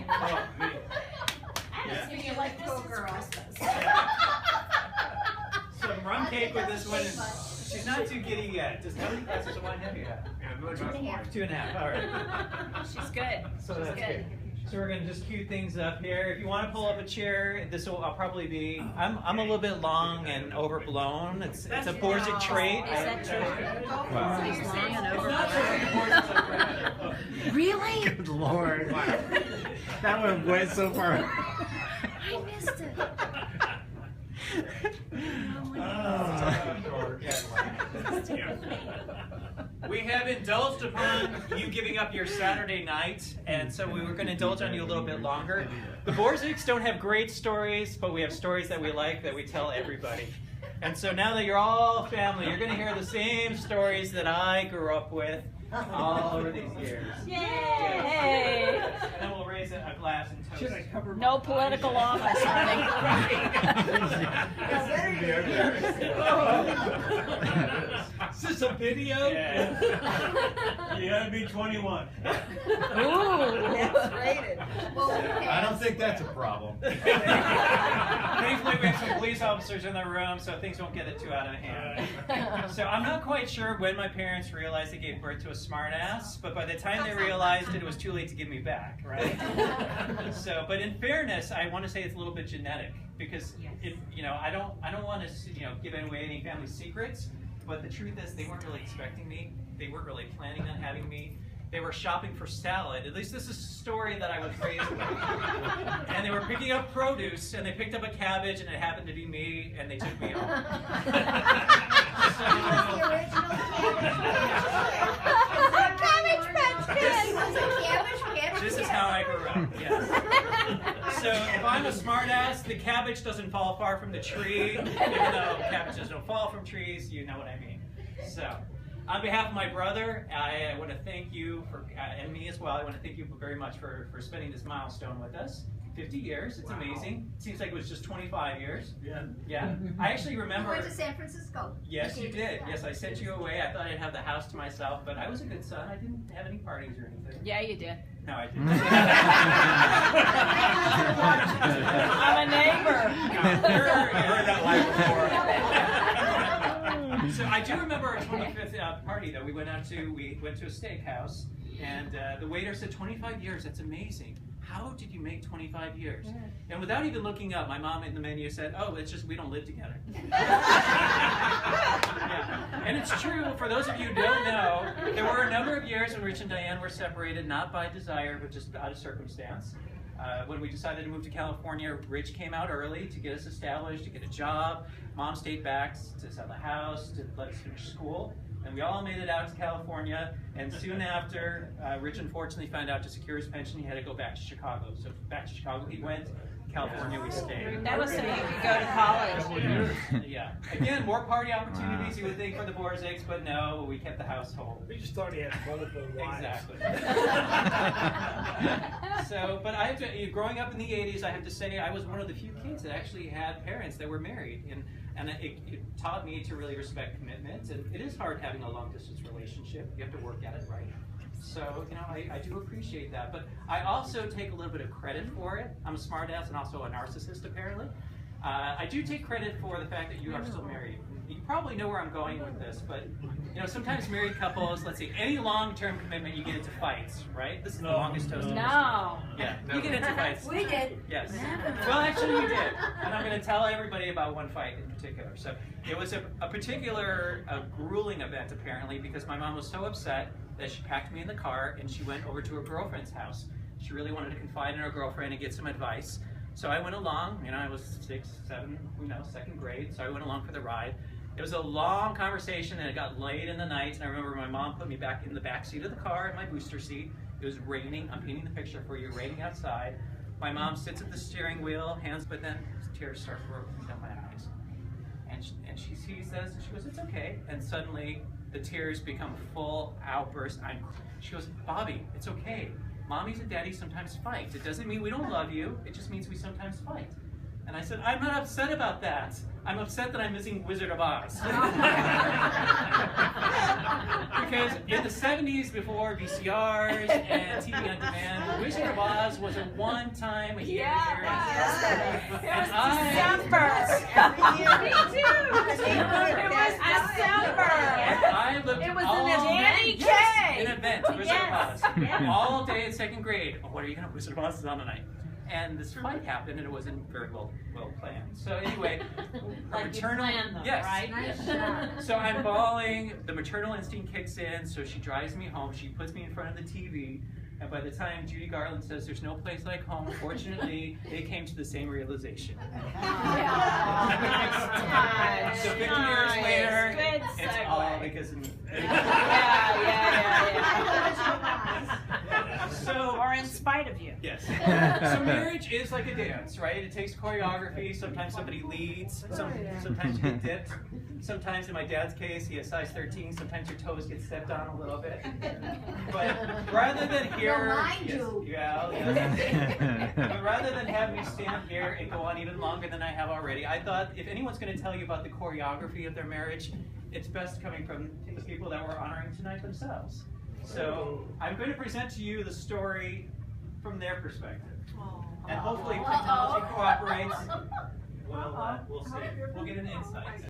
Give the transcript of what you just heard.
Oh, me. I was you like this girl. Some rum cake with this one. She's not too giddy yet. Does how many glasses of wine have you had? Yeah, another glass of wine. 2.5. All right. She's good. So She's that's good. good. So we're gonna just cue things up here. If you want to pull up a chair, this will I'll probably be. I'm a little bit long and overblown. It's a Borzik trait. Is that true? Wow. So you're saying an It's not so overblown? important. Really? Good Lord. Wow. That one went so far. I missed it. We have indulged upon you giving up your Saturday night, and so we were going to indulge on you a little bit longer. The Borziks don't have great stories, but we have stories that we like that we tell everybody. And so now that you're all family, you're going to hear the same stories that I grew up with all over these years. Yay! And then we'll raise a glass and toast. No political office, honey. Is this a video? Yeah. You gotta be 21. Ooh. That's rated. I don't think that's a problem. Thankfully, we have some police officers in the room, so things won't get it too out of hand. So I'm not quite sure when my parents realized they gave birth to a smartass, but by the time they realized it was too late to give me back, right? So, but in fairness, I want to say it's a little bit genetic because I don't want to give away any family secrets. But the truth is, they weren't really expecting me. They weren't really planning on having me. They were shopping for salad. At least this is a story that I was raised with. And they were picking up produce, and they picked up a cabbage, and it happened to be me, and they took me home. The original Cabbage Patch Kid. Was it Cabbage Patch? This is how I grew up, yes. So if I'm a smartass, the cabbage doesn't fall far from the tree. Even though cabbages don't fall from trees, you know what I mean. So, on behalf of my brother, I want to thank you for, and me as well, I want to thank you very much for spending this milestone with us. 50 years, it's amazing. It seems like it was just 25 years. Yeah. I actually remember. You went to San Francisco. Yes, you did. Yes, I sent you away. I thought I'd have the house to myself, but I was a good son. I didn't have any parties or anything. Yeah, you did. No, I didn't. I'm a neighbor. I heard that line before. So I do remember our 25th party though. We went to a steakhouse, and the waiter said, 25 years, that's amazing. How did you make 25 years? And without even looking up, my mom in the menu said, oh, it's just we don't live together. Yeah. And it's true, for those of you who don't know, there were a number of years when Rich and Diane were separated, not by desire, but just out of circumstance. When we decided to move to California, Rich came out early to get us established, to get a job. Mom stayed back to sell the house, to let us finish school. And we all made it out to California, and soon after, Rich unfortunately found out to secure his pension, he had to go back to Chicago. So back to Chicago he went, California we stayed. That was so you could go to college. Yeah. Again, more party opportunities you would think for the Borziks, but no, we kept the household. We just thought he had multiple wives. Exactly. So, but I have to, growing up in the 80s, I have to say I was one of the few kids that actually had parents that were married. And it taught me to really respect commitment. And it is hard having a long-distance relationship. You have to work at it, right? So, I do appreciate that. But I also take a little bit of credit for it. I'm a smartass and also a narcissist, apparently. I do take credit for the fact that you are still married. You probably know where I'm going with this, but sometimes married couples, let's see, any long-term commitment, you get into fights, right? This is the longest toast in history. No. Yeah, you get into fights. We did. Yes. Well, actually, you did. And I'm going to tell everybody about one fight in particular. So it was a particular grueling event, apparently, because my mom was so upset that she packed me in the car and she went over to her girlfriend's house. She really wanted to confide in her girlfriend and get some advice. So I went along. I was 6, 7, second grade. So I went along for the ride. It was a long conversation, and it got late in the night. And I remember my mom put me back in the back seat of the car in my booster seat. It was raining. I'm painting the picture for you. Raining outside. My mom sits at the steering wheel, hands, but then tears start rolling down my eyes. And she sees this, and she goes, "It's okay." And suddenly, the tears become full outburst. She goes, "Bobby, it's okay. Mommies and daddies sometimes fight. It doesn't mean we don't love you. It just means we sometimes fight." And I said, I'm not upset about that. I'm upset that I'm missing Wizard of Oz. Because in the 70s, before VCRs and TV on demand, The Wizard of Oz was a one-time a year experience. It was And December. Me too. It was December. I looked It was all an Danny day- Kaye. an event, Wizard Yes. of Oz. Yes. All day in second grade. Oh, what are you gonna Wizard of Oz is on tonight? And this fight happened, and it wasn't very well planned. So anyway, Like you maternal, planned them, yes. right? Nice shot. So I'm bawling. The maternal instinct kicks in. So she drives me home. She puts me in front of the TV. And by the time Judy Garland says there's no place like home, fortunately, they came to the same realization. Nice. So 50 years later, Good it's segue. all because of me. Yeah. So, Or in spite of you. yes. So marriage is like a dance, right? It takes choreography. Sometimes somebody leads. Sometimes you get dipped. Sometimes, in my dad's case, he has size 13. Sometimes your toes get stepped on a little bit. But rather than here, Well, mine do. but rather than have me stand here and go on even longer than I have already, I thought if anyone's going to tell you about the choreography of their marriage, it's best coming from the people that we're honoring tonight themselves. So I'm going to present to you the story from their perspective. And hopefully if technology cooperates, we'll see. We'll get an insight.